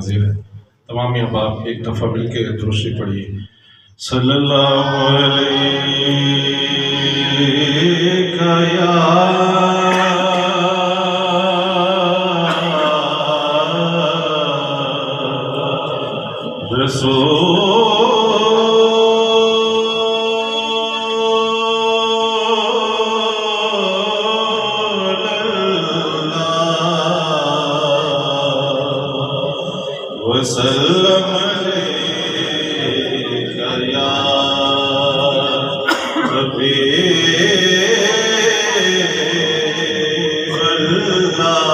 حاضر ہے. تمام احباب ایک دفعہ مل کے درود شریف پڑھیے. صلی اللہ علیہ یا وسلم علیک یا حبیب اللہ.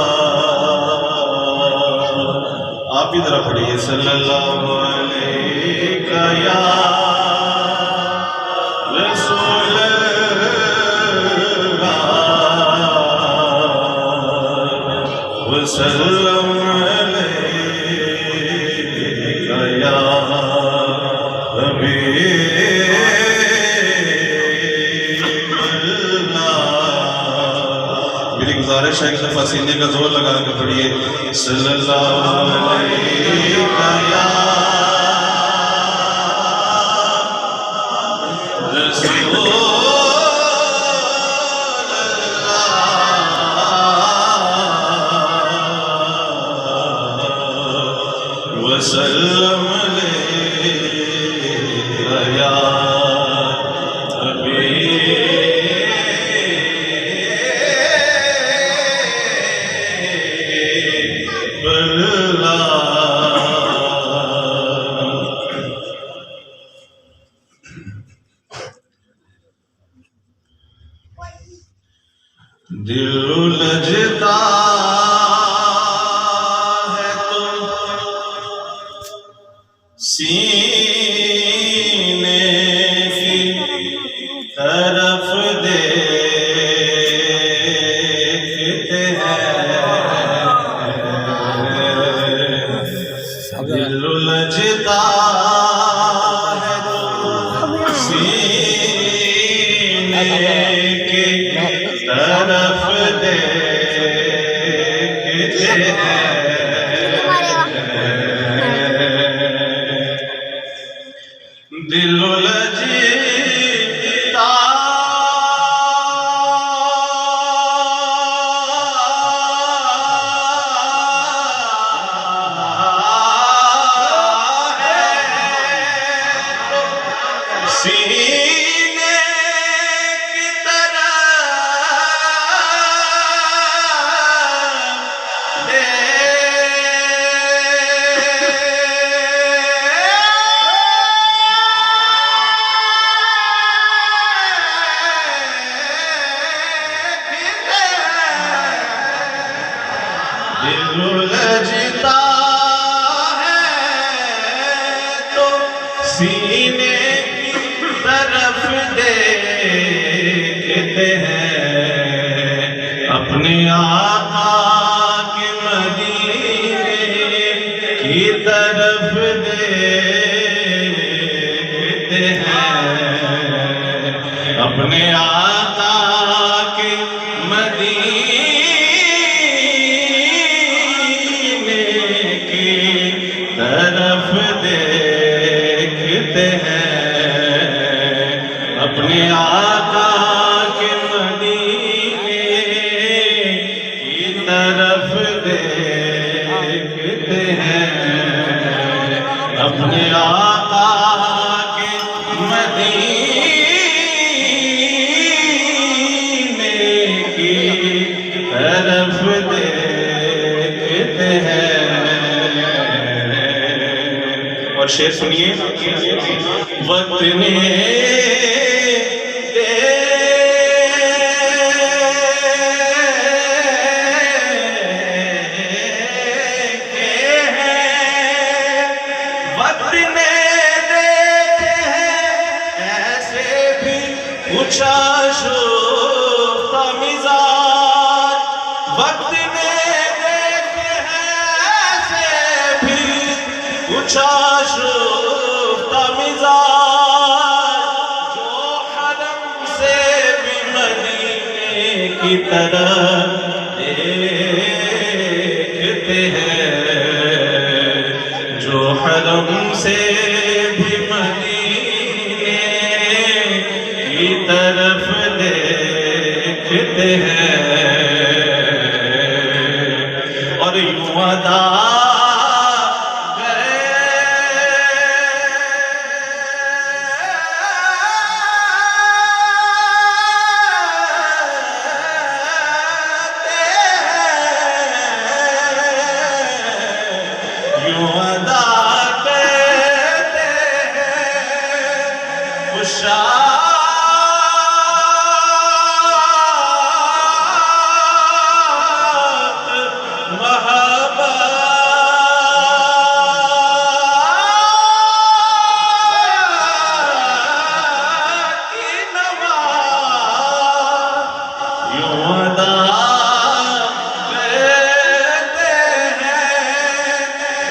آپ بھی ذرا پڑھیے صلی اللہ علیک یا رسول اللہ وسلم شیخ دفعہ سینے کا زور لگا کے پڑھیے صلی اللہ علیہ یا رسول اللہ وسلم علیہ یا دل لجتا ہے تو سینے کی طرف دیکھتے ہیں. دل لجتا ہے تو سینے کی طرف دیکھتے ہیں. دل لجتا ہے سینے کی دل لجتا ہے تو سینے کی طرف دیکھتے ہیں. اپنے آقا کے مدینے کی طرف دیکھتے ہیں. اپنے آقا کے مدینے طرف دیکھتے ہیں. اپنے آقا کے مدینے کی طرف دیکھتے ہیں. اپنے آقا کے مدینے کی طرف دیکھتے ہیں. اور شعر سنیے. وقت نے وقت نے دیکھے ہیں ایسے بھی اونچا شوفتہ مزاج. وقت نے دیکھے ہیں ایسے بھی اونچا شوفتہ مزاج جو حرم سے بھی مدینے کی طرف دیکھتے ہیں. حرم سے بھی مدینے کی طرف دیکھتے ہیں اور یوں ادا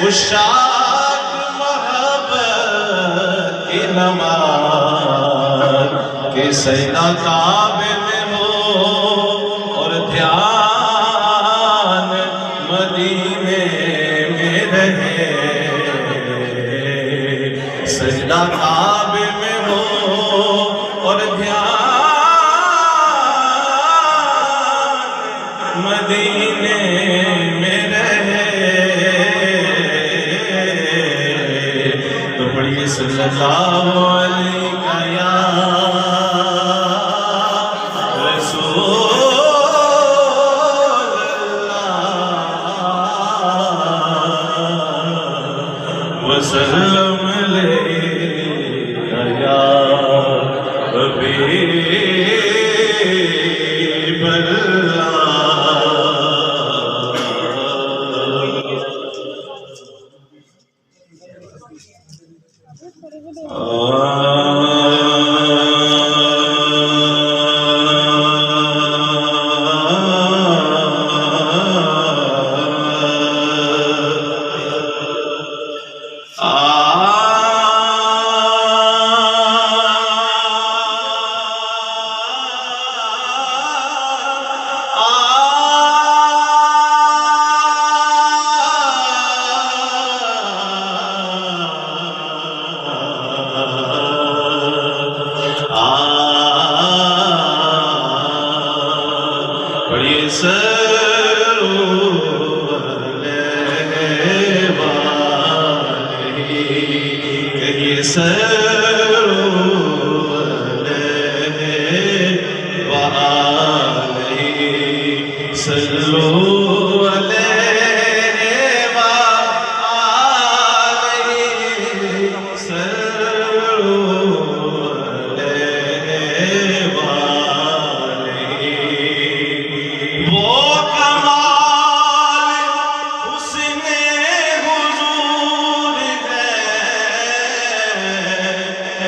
عشاق محبت کی نماز کہ سجدہ کعبے میں ہو اور دھیان مدینے میں رہے سجدہ کعبے میں ہو اور دھیان مدینے میں رہے صلی اللہ علیہ یا رسول اللہ وسلم علیہ یا حبیب اللہ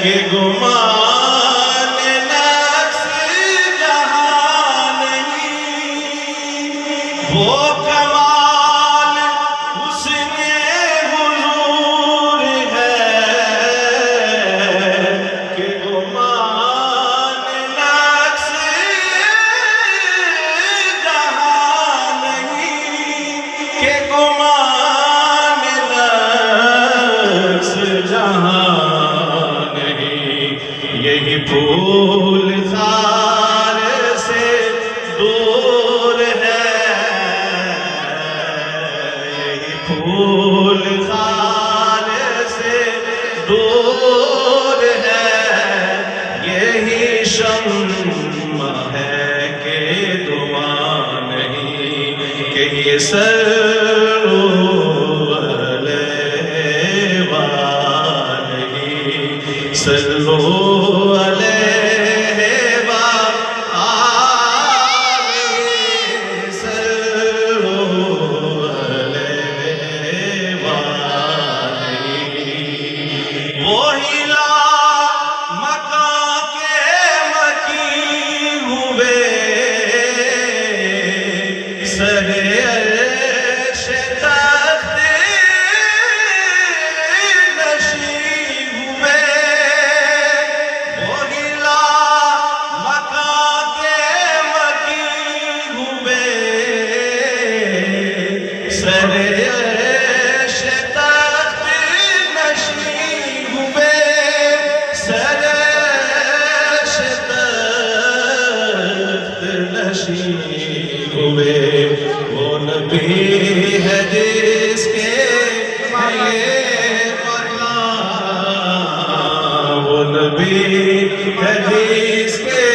کہ گمان نفس جہاں نہیں وہ کمال حسن حضور ہے کہ گمان نفس جہاں نہیں کہ گمان نفس جہاں یہی پھول خار سے دور ہے یہی پھول خار سے دور ہے یہی شمع ہے کہ دعا نہیں کہ یہ صلو علیہ وآلہ صلو علیہ وآلہ وہی لا مکان کے مکی ہوئے سر ہے جس کے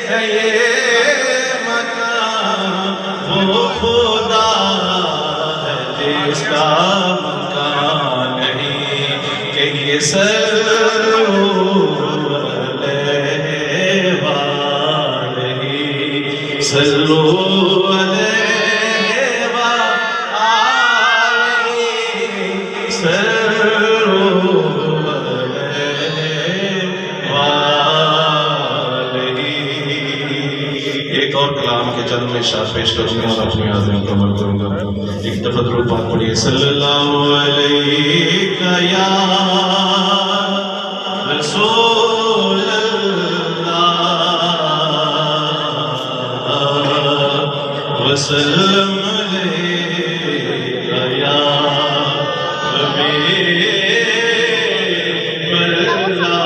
ہے یہ مکان، وہ خدا ہے جس کا مکان نہیں کہ یہ صلو علیہ وآلہ صلو علیہ وآلہ۔ ایک اور کلام کے چند میں اشارہ پیش کروں گا اور اپنی آزمین کو عمل کروں گا۔ ایک دفعہ درود پاک پڑھیے۔ صلی اللہ علیہ یا رسول وسلم علیکہ یا حبیب اللہ۔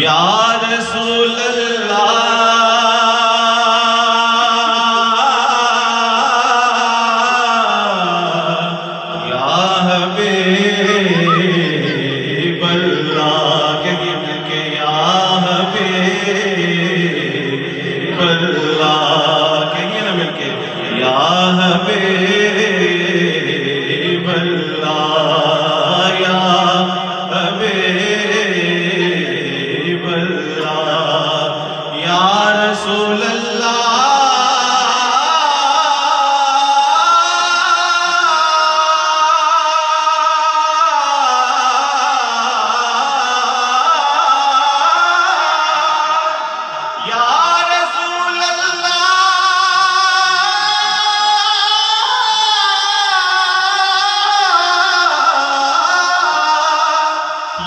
یا رسول اللہ یا حبیب اللہ، کہیے مل کے یا حبیب اللہ، کہیے نا مل کے یا حبیب اللہ یا حبیب یا رسول اللہ یا رسول اللہ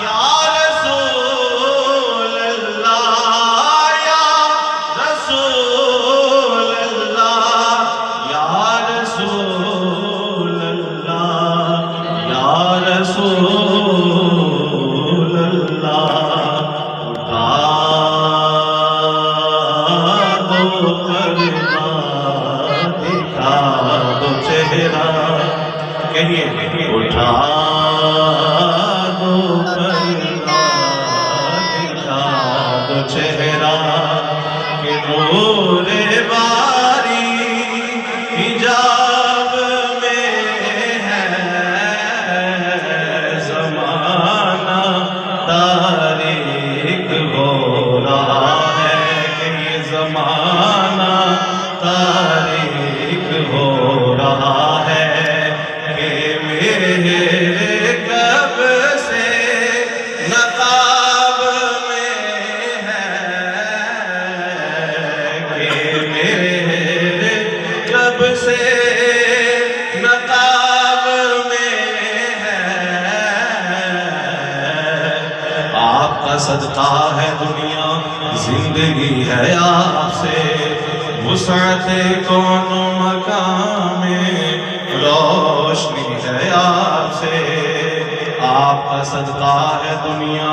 یا رسول اللہ یا رسول اللہ یا رسول اللہ یا رسول اللہ، اٹھا دو پردہ دکھا دو چہرہ، کہیے اٹھا دو پردہ دکھا دو چہرہ کہ نور باری حجاب میں ہے، زمانہ تاریک ہو رہا ہے، کہ یہ زمانہ تاریک ہو رہا ہے، کہ میرے کب سے نقاب میں ہے، کہ میرے کب سے نقاب میں ہے، آپ کا صدقہ ہے دنیا زندگی ہے آپ سے، وسعت کون و مکان میں روشنی ہے آپ سے، آپ کا صدقہ ہے دنیا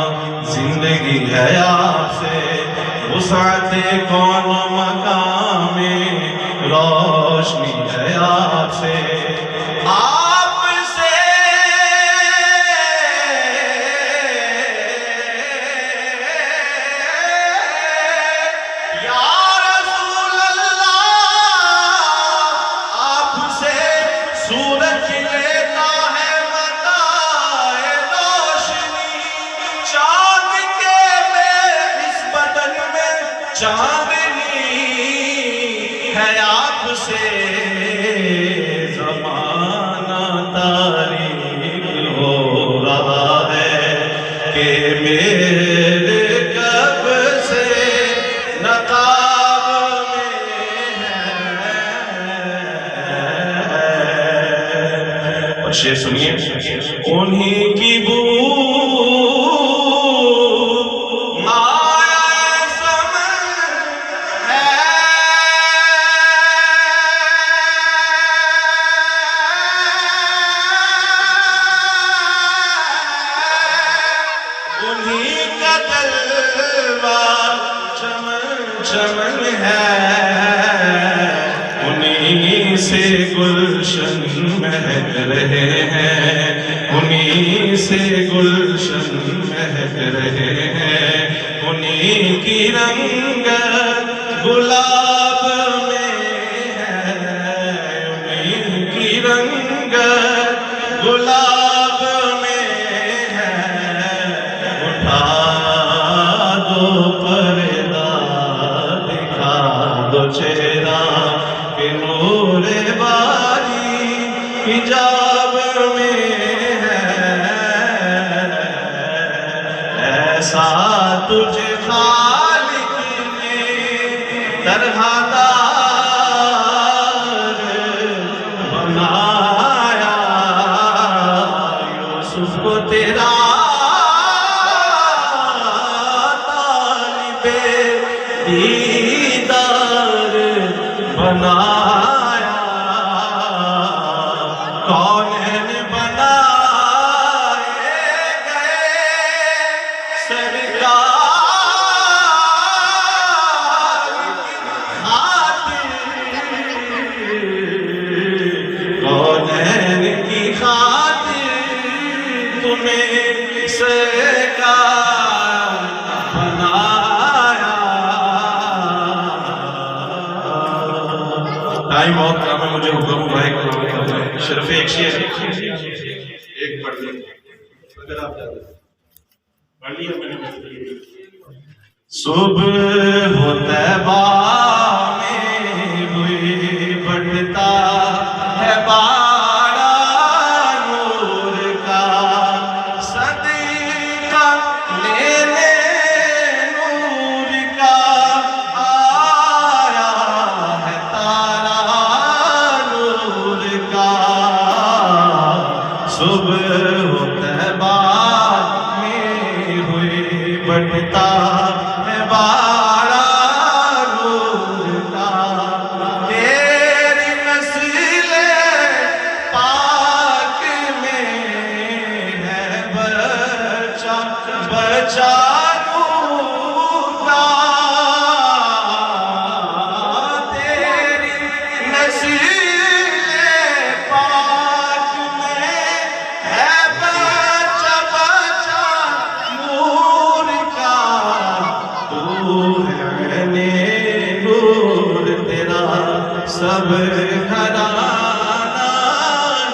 زندگی ہے آپ سے، وسعت کون و مکان میں روشنی ہے آپ سے، آپ سے یا رسول اللہ، آپ سے سورج لیتا ہے متاع روشنی، چاند کے میں اس بدن میں چاندنی ہے آپ سے، زمانہ تاریک ہو رہا ہے، کہ میرے کب سے نقاب میں ہے۔ اور شعر سنیے، انہی کی بو مایا سمن ہے، انہی کا جلوہ چمن چمن ہے، انہی سے گلشن مہک رہے ہیں، انہی سے گلشن مہک رہے ہیں، انہی کی رنگت گلاب میں ہے، انہی کی رنگت گلاب میں ہے، اٹھا دو پردہ دکھا دو چہرہ کہ نور باری حجاب میں ہے، ایسا تجھے خالق نے طرح دار بنایا، یوسف کو تیرا طالب دیدار بنایا، کونین بنائے گئے سرکار کونین کی خاطر تمہیں سرکار بنایا۔ ٹائم بہت کم ہے، مجھے حکم ہوا ہے کہ صرف ایک شعر ایک پڑھ لیں، اگر آپ جاتے پڑھ لیا میں نے۔ صبح ہو طیبہ میں ہوئی بڑھتا ہے باڑا نور کا، صدقہ لینے نور کا آیا ہے تارا نور کا، صبح ہو طیبہ میں ہوئی بڑھتا ہے باڑا نور کا، تیری نسل پاک میں ہے بچہ بچہ نور کا، تیری نسل پاک میں ہے بچہ بچہ نور کا، تو ہے نور تیرا سب گھرانہ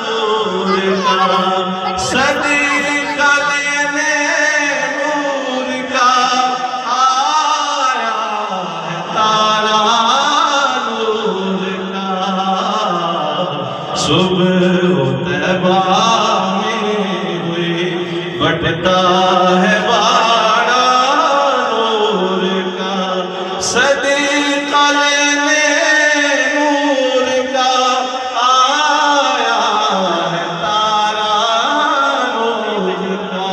نور کا، صدقہ لینے نور کا آیا ہے تارا نور کا، صبح ہو طیبہ میں ہوئی بڑھتا ہے باڑا نور کا، صدقہ لینے نور کا آیا ہے تارا نور کا۔